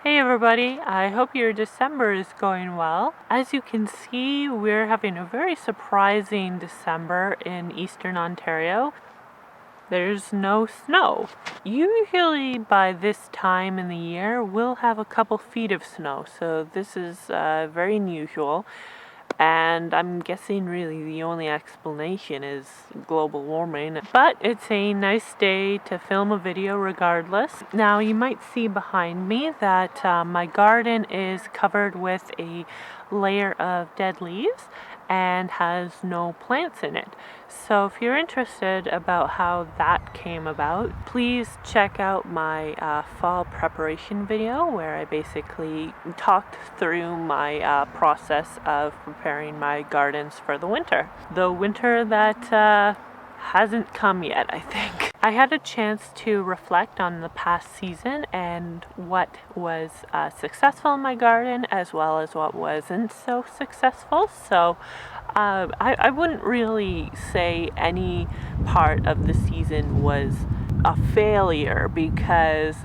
Hey everybody, I hope your December is going well. As you can see, we're having a very surprising December in Eastern Ontario. There's no snow. Usually by this time in the year, we'll have a couple feet of snow, so this is very unusual. And I'm guessing really the only explanation is global warming. But it's a nice day to film a video regardless. Now you might see behind me that my garden is covered with a layer of dead leaves and has no plants in it. So if you're interested about how that came about, please check out my fall preparation video where I basically talked through my process of preparing my gardens for the winter. The winter that hasn't come yet, I think. I had a chance to reflect on the past season and what was successful in my garden as well as what wasn't so successful. So I wouldn't really say any part of the season was a failure because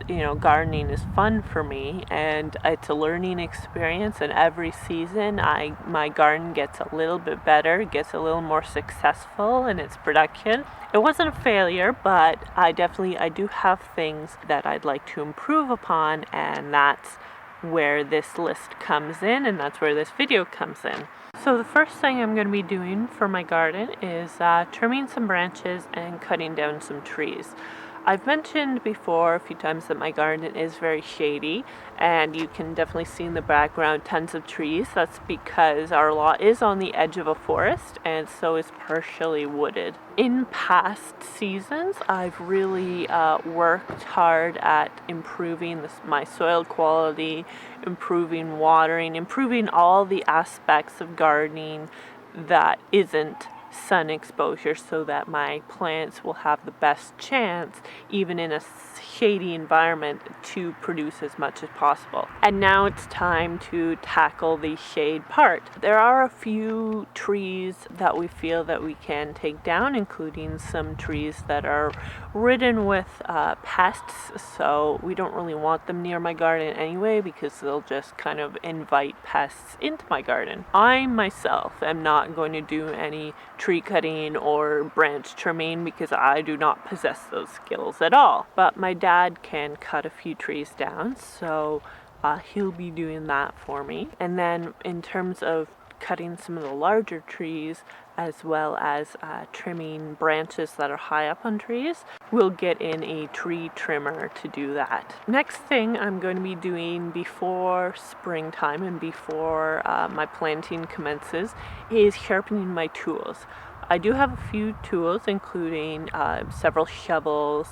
gardening is fun for me and it's a learning experience, and every season my garden gets a little bit better, gets a little more successful in its production. It wasn't a failure, but I do have things that I'd like to improve upon, and that's where this list comes in, and that's where this video comes in. So the first thing I'm going to be doing for my garden is trimming some branches and cutting down some trees. I've mentioned before a few times that my garden is very shady, and you can definitely see in the background tons of trees. That's because our lot is on the edge of a forest and so is partially wooded. In past seasons, I've really worked hard at improving my soil quality, improving watering, improving all the aspects of gardening that isn't sun exposure, so that my plants will have the best chance, even in a shady environment, to produce as much as possible. And now it's time to tackle the shade part. There are a few trees that we feel that we can take down, including some trees that are ridden with pests, so we don't really want them near my garden anyway because they'll just kind of invite pests into my garden. I myself am not going to do any tree cutting or branch trimming because I do not possess those skills at all. But my dad can cut a few trees down, so he'll be doing that for me. And then in terms of cutting some of the larger trees as well as trimming branches that are high up on trees, we'll get in a tree trimmer to do that. Next thing I'm going to be doing before springtime and before my planting commences is sharpening my tools. I do have a few tools, including several shovels,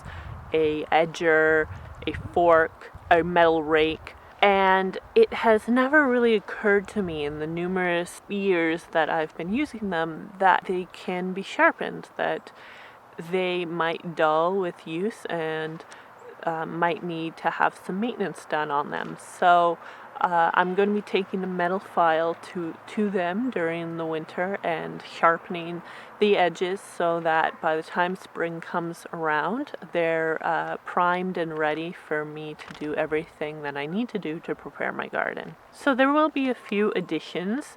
a edger, a fork, a metal rake, and it has never really occurred to me in the numerous years that I've been using them that they can be sharpened, that they might dull with use and might need to have some maintenance done on them. So I'm going to be taking a metal file to them during the winter and sharpening the edges so that by the time spring comes around, they're primed and ready for me to do everything that I need to do to prepare my garden. So there will be a few additions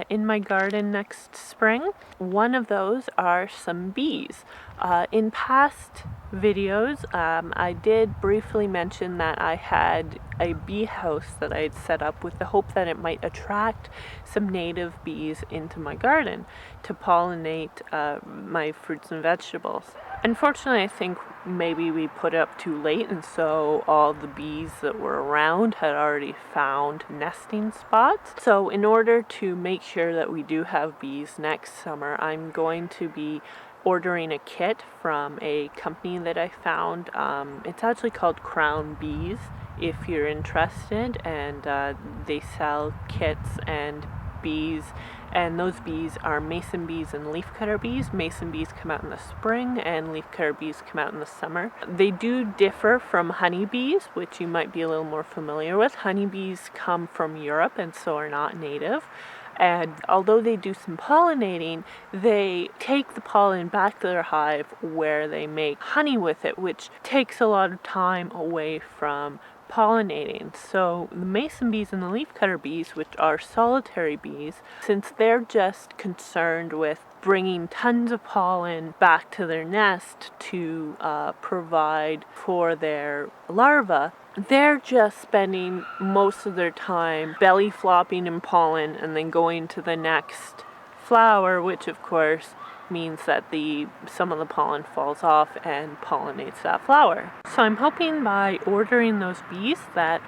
in my garden next spring. One of those are some bees. In past videos, I did briefly mention that I had a bee house that I had set up with the hope that it might attract some native bees into my garden to pollinate my fruits and vegetables. Unfortunately, I think maybe we put it up too late, and so all the bees that were around had already found nesting spots. So in order to make sure that we do have bees next summer, I'm going to be ordering a kit from a company that I found. It's actually called Crown Bees, if you're interested, and they sell kits and bees, and those bees are mason bees and leafcutter bees. Mason bees come out in the spring and leafcutter bees come out in the summer. They do differ from honeybees, which you might be a little more familiar with. Honeybees come from Europe and so are not native. And although they do some pollinating, they take the pollen back to their hive where they make honey with it, which takes a lot of time away from pollinating. So the mason bees and the leafcutter bees, which are solitary bees, since they're just concerned with bringing tons of pollen back to their nest to provide for their larvae, they're just spending most of their time belly flopping in pollen and then going to the next flower, which of course means that some of the pollen falls off and pollinates that flower. So I'm hoping by ordering those bees that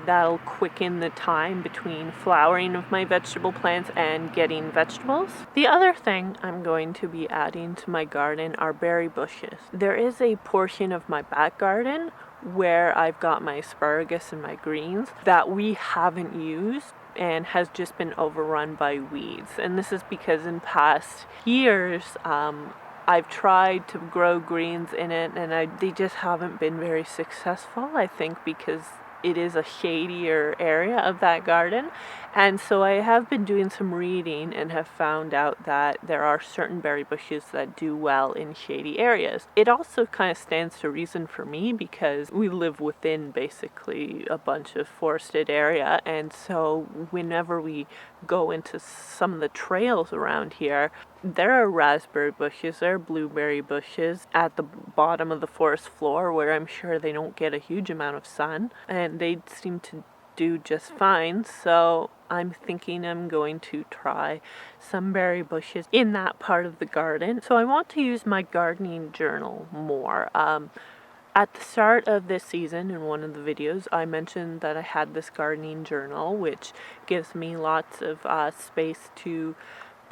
that'll quicken the time between flowering of my vegetable plants and getting vegetables. The other thing I'm going to be adding to my garden are berry bushes. There is a portion of my back garden where I've got my asparagus and my greens that we haven't used and has just been overrun by weeds. And this is because in past years I've tried to grow greens in it and they just haven't been very successful, I think because it is a shadier area of that garden. And so I have been doing some reading and have found out that there are certain berry bushes that do well in shady areas. It also kind of stands to reason for me because we live within basically a bunch of forested area, and so whenever we go into some of the trails around here, there are raspberry bushes, there are blueberry bushes at the bottom of the forest floor where I'm sure they don't get a huge amount of sun, and they seem to do just fine. So I'm thinking I'm going to try some berry bushes in that part of the garden. So I want to use my gardening journal more. At the start of this season, in one of the videos, I mentioned that I had this gardening journal, which gives me lots of space to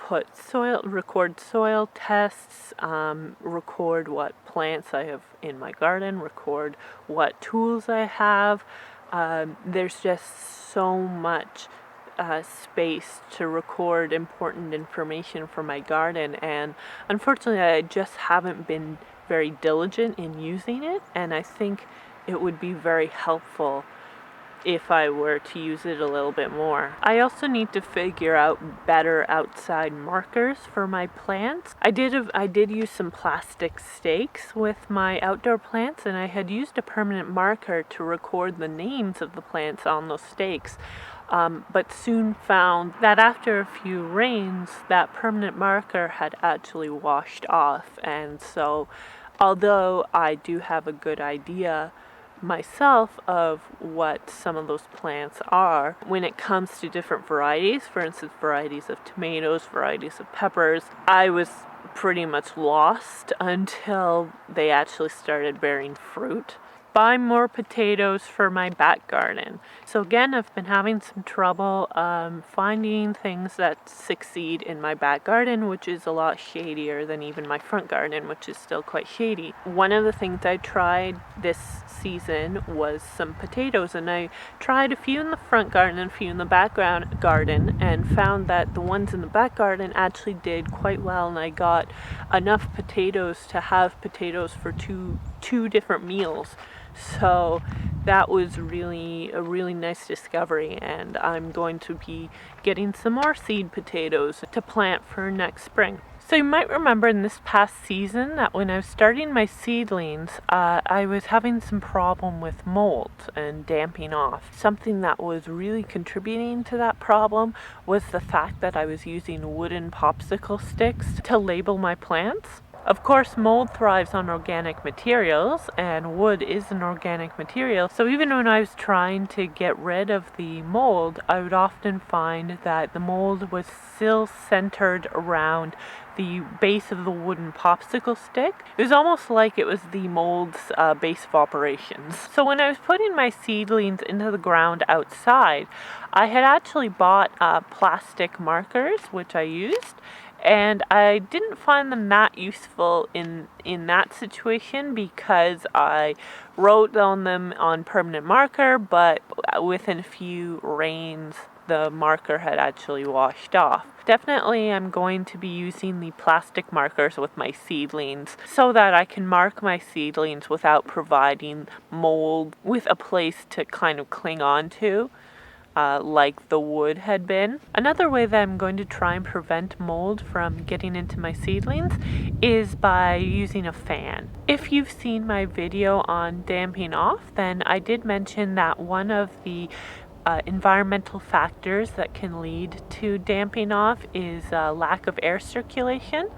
record soil tests, record what plants I have in my garden, record what tools I have. There's just so much space to record important information for my garden, and unfortunately I just haven't been very diligent in using it, and I think it would be very helpful if I were to use it a little bit more. I also need to figure out better outside markers for my plants. I did use some plastic stakes with my outdoor plants, and I had used a permanent marker to record the names of the plants on those stakes. But soon found that after a few rains, that permanent marker had actually washed off. And so, although I do have a good idea myself of what some of those plants are, when it comes to different varieties, for instance, varieties of tomatoes, varieties of peppers, I was pretty much lost until they actually started bearing fruit. Buy more potatoes for my back garden. So again, I've been having some trouble finding things that succeed in my back garden, which is a lot shadier than even my front garden, which is still quite shady. One of the things I tried this season was some potatoes, and I tried a few in the front garden and a few in the back garden, and found that the ones in the back garden actually did quite well, and I got enough potatoes to have potatoes for two different meals. So that was really a really nice discovery, and I'm going to be getting some more seed potatoes to plant for next spring. So you might remember in this past season that when I was starting my seedlings, I was having some problem with mold and damping off. Something that was really contributing to that problem was the fact that I was using wooden popsicle sticks to label my plants. Of course, mold thrives on organic materials, and wood is an organic material. So even when I was trying to get rid of the mold, I would often find that the mold was still centered around the base of the wooden popsicle stick. It was almost like it was the mold's base of operations. So when I was putting my seedlings into the ground outside, I had actually bought plastic markers, which I used. And I didn't find them that useful in that situation because I wrote on them on permanent marker, but within a few rains, the marker had actually washed off. Definitely I'm going to be using the plastic markers with my seedlings so that I can mark my seedlings without providing mold with a place to kind of cling on to. like the wood had been. Another way that I'm going to try and prevent mold from getting into my seedlings is by using a fan. If you've seen my video on damping off, then I did mention that one of the environmental factors that can lead to damping off is lack of air circulation.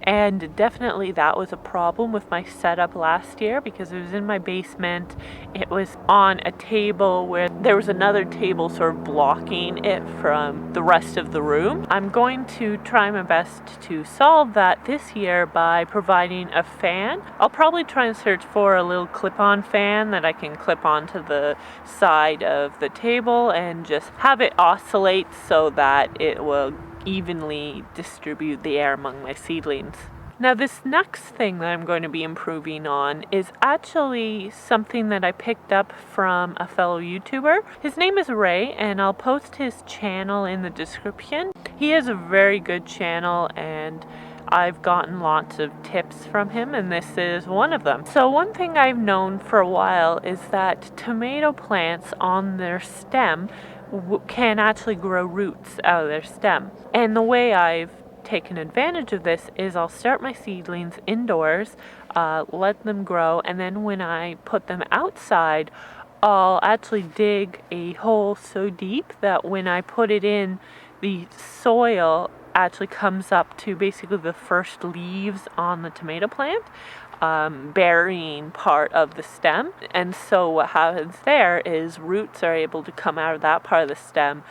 And definitely that was a problem with my setup last year because it was in my basement. It was on a table where there was another table sort of blocking it from the rest of the room. I'm going to try my best to solve that this year by providing a fan. I'll probably try and search for a little clip-on fan that I can clip onto the side of the table and just have it oscillate so that it will evenly distribute the air among my seedlings. Now this next thing that I'm going to be improving on is actually something that I picked up from a fellow YouTuber. His name is Ray, and I'll post his channel in the description. He has a very good channel and I've gotten lots of tips from him, and this is one of them. So one thing I've known for a while is that tomato plants on their stem can actually grow roots out of their stem. And the way I've taken advantage of this is I'll start my seedlings indoors, let them grow, and then when I put them outside, I'll actually dig a hole so deep that when I put it in, the soil actually comes up to basically the first leaves on the tomato plant, burying part of the stem. And so what happens there is roots are able to come out of that part of the stem,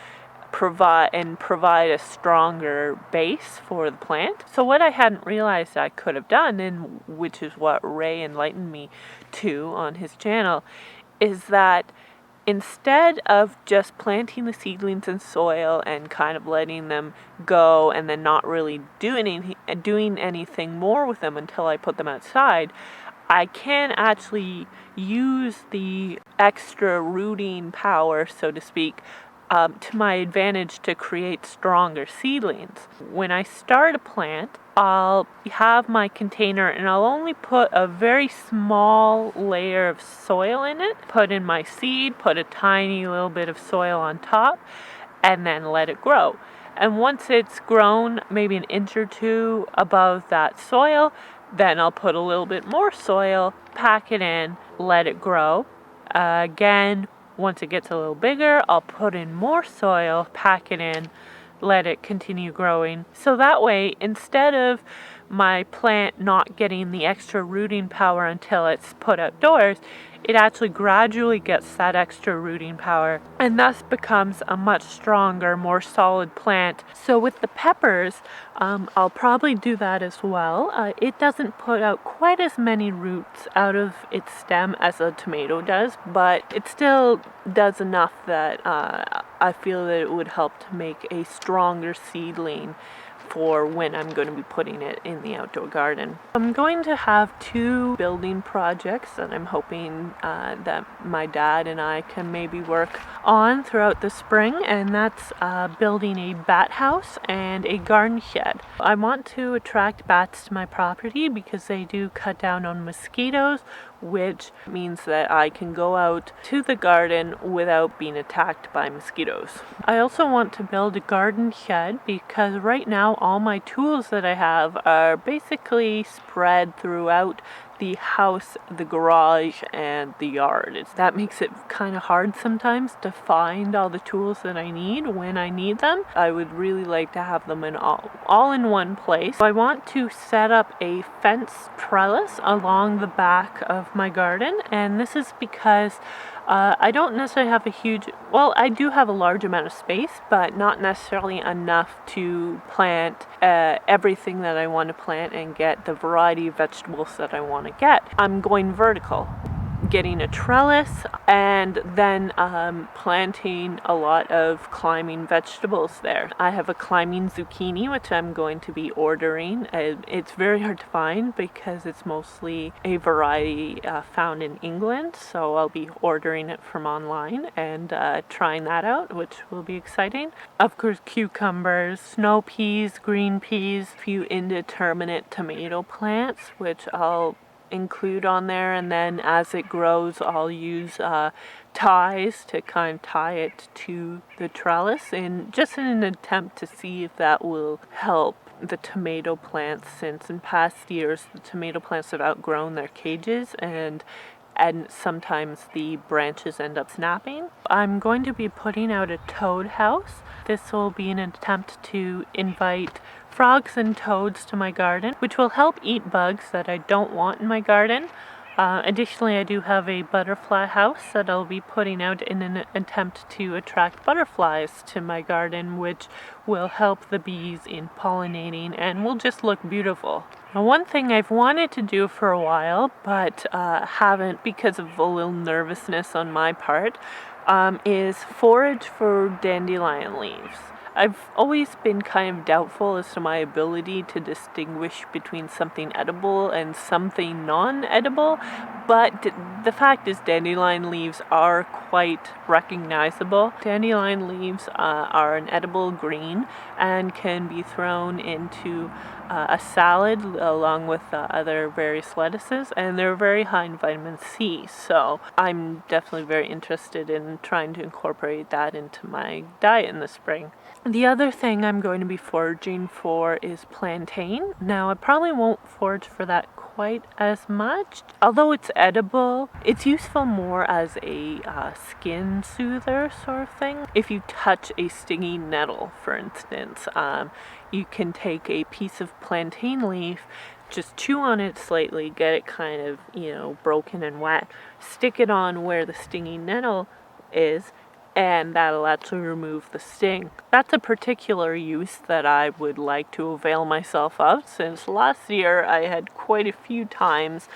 provide a stronger base for the plant. So what I hadn't realized I could have done, and which is what Ray enlightened me to on his channel, is that instead of just planting the seedlings in soil and kind of letting them go and then not really doing anything more with them until I put them outside, I can actually use the extra rooting power, so to speak, to my advantage to create stronger seedlings. When I start a plant, I'll have my container and I'll only put a very small layer of soil in it, put in my seed, put a tiny little bit of soil on top, and then let it grow. And once it's grown maybe an inch or two above that soil, then I'll put a little bit more soil, pack it in, let it grow. Again, once it gets a little bigger, I'll put in more soil, pack it in, let it continue growing. So that way, instead of my plant not getting the extra rooting power until it's put outdoors, it actually gradually gets that extra rooting power and thus becomes a much stronger, more solid plant. So with the peppers, I'll probably do that as well. It doesn't put out quite as many roots out of its stem as a tomato does, but it still does enough that I feel that it would help to make a stronger seedling for when I'm going to be putting it in the outdoor garden. I'm going to have two building projects that I'm hoping that my dad and I can maybe work on throughout the spring, and that's building a bat house and a garden shed. I want to attract bats to my property because they do cut down on mosquitoes, which means that I can go out to the garden without being attacked by mosquitoes. I also want to build a garden shed because right now all my tools that I have are basically spread throughout the house, the garage, and the yard. That makes it kind of hard sometimes to find all the tools that I need when I need them. I would really like to have them in all in one place. So I want to set up a fence trellis along the back of my garden, and this is because I don't necessarily have I do have a large amount of space, but not necessarily enough to plant everything that I want to plant and get the variety of vegetables that I want to get. I'm going vertical, getting a trellis and then planting a lot of climbing vegetables there. I have a climbing zucchini, which I'm going to be ordering. It's very hard to find because it's mostly a variety found in England, so I'll be ordering it from online and trying that out, which will be exciting. Of course, cucumbers, snow peas, green peas, a few indeterminate tomato plants, which I'll include on there, and then as it grows I'll use ties to kind of tie it to the trellis, and just in an attempt to see if that will help the tomato plants, since in past years the tomato plants have outgrown their cages and sometimes the branches end up snapping. I'm going to be putting out a toad house. This will be an attempt to invite frogs and toads to my garden, which will help eat bugs that I don't want in my garden. Additionally, I do have a butterfly house that I'll be putting out in an attempt to attract butterflies to my garden, which will help the bees in pollinating and will just look beautiful. Now, one thing I've wanted to do for a while, but haven't because of a little nervousness on my part, is forage for dandelion leaves. I've always been kind of doubtful as to my ability to distinguish between something edible and something non-edible, but the fact is dandelion leaves are quite recognizable. Dandelion leaves are an edible green and can be thrown into a salad along with other various lettuces, and they're very high in vitamin C, so I'm definitely very interested in trying to incorporate that into my diet in the spring. The other thing I'm going to be foraging for is plantain. Now, I probably won't forage for that quite as much. Although it's edible, it's useful more as a skin soother sort of thing. If you touch a stingy nettle, for instance, you can take a piece of plantain leaf, just chew on it slightly, get it kind of, broken and wet, stick it on where the stingy nettle is, and that'll actually remove the sting. That's a particular use that I would like to avail myself of, since last year I had quite a few times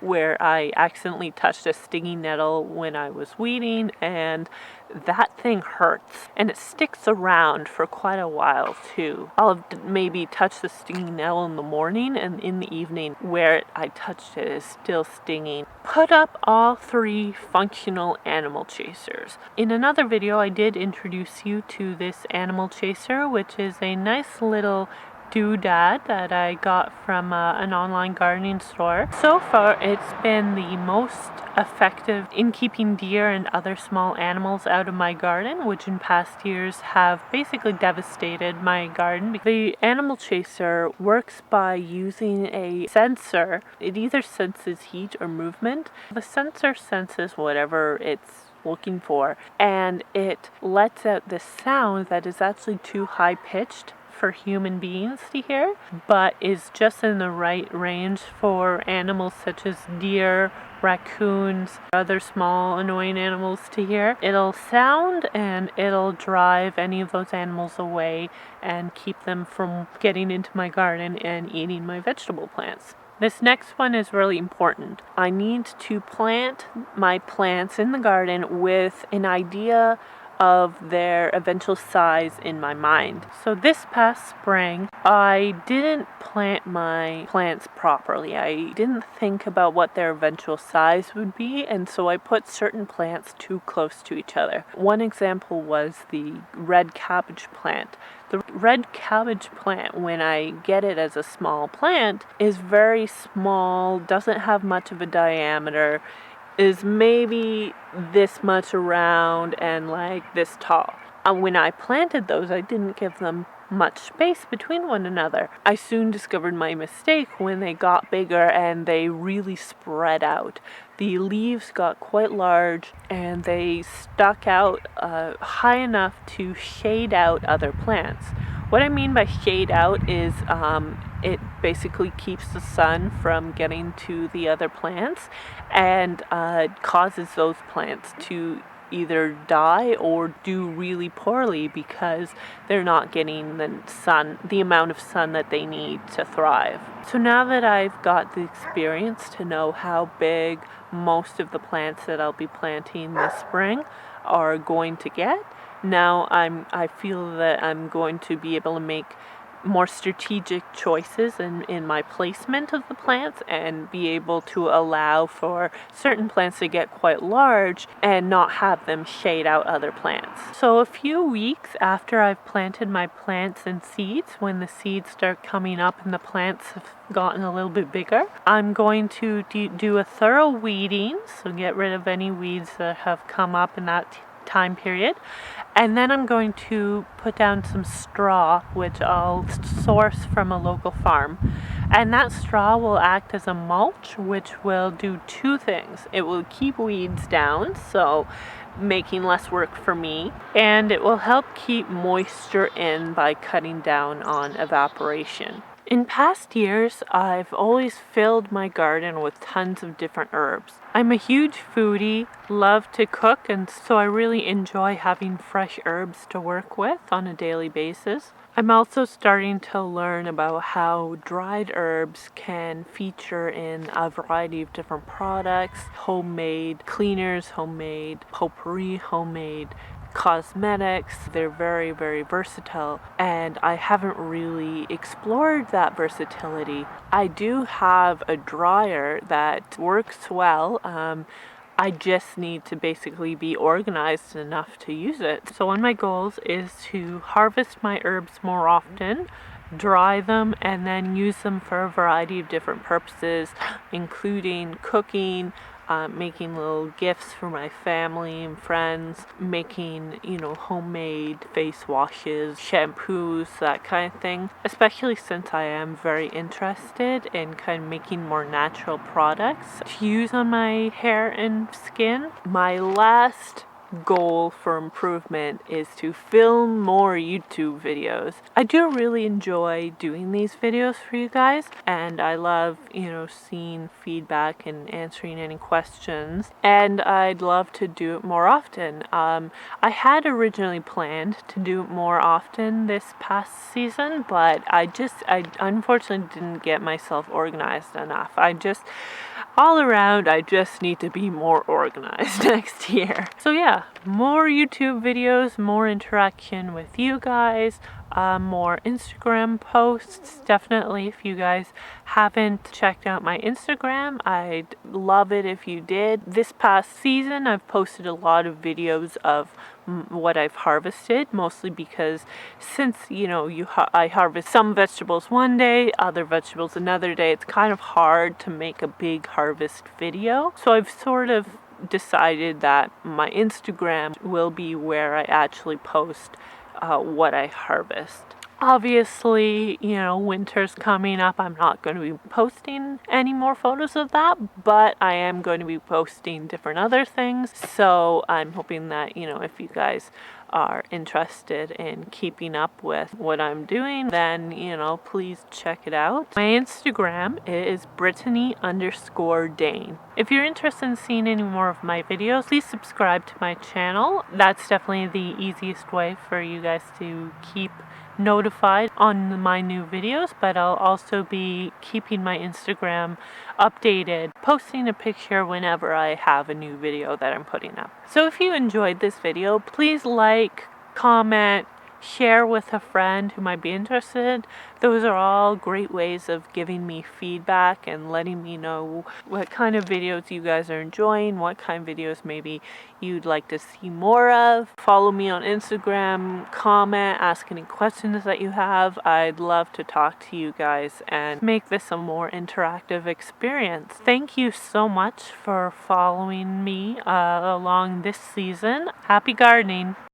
where I accidentally touched a stinging nettle when I was weeding, and that thing hurts, and it sticks around for quite a while too. I'll have maybe touched the stinging nettle in the morning, and in the evening where I touched it is still stinging. Put up all 3 functional animal chasers. In another video I did introduce you to this animal chaser, which is a nice little doodad that I got from an online gardening store. So far, it's been the most effective in keeping deer and other small animals out of my garden, which in past years have basically devastated my garden. The animal chaser works by using a sensor. It either senses heat or movement. The sensor senses whatever it's looking for, and it lets out this sound that is actually too high pitched for human beings to hear, but is just in the right range for animals such as deer, raccoons, other small annoying animals to hear. It'll sound and it'll drive any of those animals away and keep them from getting into my garden and eating my vegetable plants. This next one is really important. I need to plant my plants in the garden with an idea of their eventual size in my mind. So this past spring, I didn't plant my plants properly. I didn't think about what their eventual size would be, and so I put certain plants too close to each other. One example was the red cabbage plant. The red cabbage plant, when I get it as a small plant, is very small, doesn't have much of a diameter, is maybe this much around and like this tall. When I planted those, I didn't give them much space between one another. I soon discovered my mistake when they got bigger and they really spread out. The leaves got quite large and they stuck out high enough to shade out other plants. What I mean by shade out is it basically keeps the sun from getting to the other plants and causes those plants to either die or do really poorly because they're not getting the amount of sun that they need to thrive. So now that I've got the experience to know how big most of the plants that I'll be planting this spring are going to get, now I feel that I'm going to be able to make more strategic choices in my placement of the plants and be able to allow for certain plants to get quite large and not have them shade out other plants. So a few weeks after I've planted my plants and seeds, when the seeds start coming up and the plants have gotten a little bit bigger, I'm going to do a thorough weeding, so get rid of any weeds that have come up in that time period. And then I'm going to put down some straw, which I'll source from a local farm. And that straw will act as a mulch, which will do two things. It will keep weeds down, so making less work for me, and it will help keep moisture in by cutting down on evaporation. In past years, I've always filled my garden with tons of different herbs. I'm a huge foodie, love to cook, and so I really enjoy having fresh herbs to work with on a daily basis. I'm also starting to learn about how dried herbs can feature in a variety of different products, homemade cleaners, homemade potpourri, homemade cosmetics. They're very, very versatile, and I haven't really explored that versatility. I do have a dryer that works well. I just need to basically be organized enough to use it. So one of my goals is to harvest my herbs more often, dry them, and then use them for a variety of different purposes, including cooking, making little gifts for my family and friends, making, homemade face washes, shampoos, that kind of thing. Especially since I am very interested in kind of making more natural products to use on my hair and skin. My last goal for improvement is to film more YouTube videos. I do really enjoy doing these videos for you guys, and I love, seeing feedback and answering any questions, and I'd love to do it more often. I had originally planned to do it more often this past season, but I unfortunately didn't get myself organized enough. All around, I just need to be more organized next year. So yeah, more YouTube videos, more interaction with you guys, more Instagram posts. Definitely, if you guys haven't checked out my Instagram, I'd love it if you did. This past season, I've posted a lot of videos of what I've harvested, mostly because since I harvest some vegetables one day, other vegetables another day, it's kind of hard to make a big harvest video. So I've sort of decided that my Instagram will be where I actually post what I harvest. Obviously, winter's coming up. I'm not going to be posting any more photos of that, but I am going to be posting different other things. So I'm hoping that, if you guys are interested in keeping up with what I'm doing, then, please check it out. My Instagram is Brittany_Dane. If you're interested in seeing any more of my videos, please subscribe to my channel. That's definitely the easiest way for you guys to keep notified on my new videos, but I'll also be keeping my Instagram updated, posting a picture whenever I have a new video that I'm putting up. So if you enjoyed this video, please like, comment, share with a friend who might be interested. Those are all great ways of giving me feedback and letting me know what kind of videos you guys are enjoying, what kind of videos maybe you'd like to see more of. Follow me on Instagram, comment, ask any questions that you have. I'd love to talk to you guys and make this a more interactive experience. Thank you so much for following me along this season. Happy gardening!